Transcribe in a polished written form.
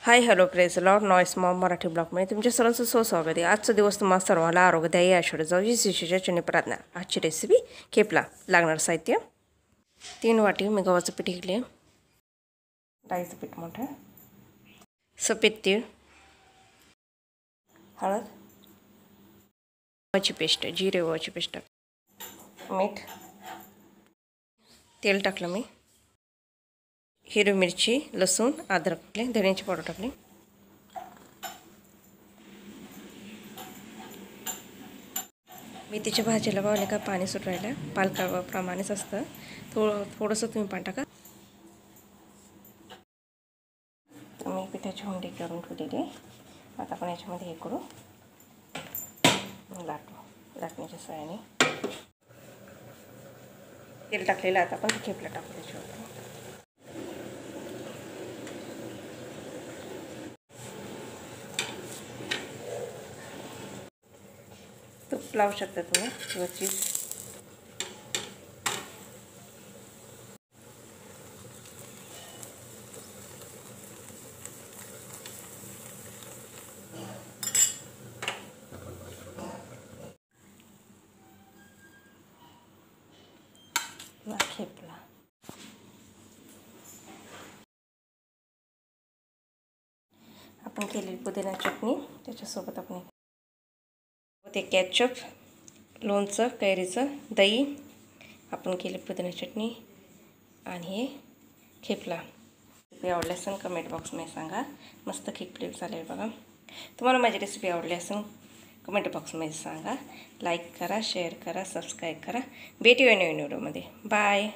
Hi hello praise Lord noise Maugham Marathi ब्लॉगमध्ये तुमच्या सर्वांचं स्वागत आहे। आजचा दिवस तुम्हाला सर्वांना आरोग्यदायी आशीर्वाद जाऊ ही शिशेच्या चणे प्रार्थना। आजची रेसिपी खेपला। लागणार साहित्य 3 वाटी मी गव्हाचं पीठ घेतले, डाळीचं पीठ मोठं, सफेद तीळ, हळद, ओव्याची पेस्ट, जिरे ओव्याची पेस्ट, मीठ, तेल टाकलं मी, हिरवी मिरची, लसूण, अद्रक टाकले, धण्याची पावडर टाकली, मेथीच्या भाजीला बघायला का पाणी सुट राहिलं, पालकाप्रमाणेच असतं, थोडंसं तुम्ही पाणी टाका। मी पिठाची हुंडी करून ठेवलेली आहे। आता आपण याच्यामध्ये हे करू, लाटण्याच्या सहाय्याने तेल टाकलेलं। आता आपण खेपला टाकू त्याच्यावर। तूप लावू शकता तुम्ही किंवा चीज। खेपला आपण केलेली पुदिना चटणी, त्याच्यासोबत आपण ते केचप, लोणचं, कैरीचं, दही, आपण केली पुदिना चटणी आणि हे खेपला। रेसिपी आवडली असेल कमेंट बॉक्समध्ये सांगा। मस्त खेपले चालेल बघा। तुम्हाला माझी रेसिपी आवडली असेल कमेंट बॉक्समध्ये सांगा। लाईक करा, शेअर करा, सबस्क्राईब करा। भेटूया नवीन व्हिडिओमध्ये। बाय।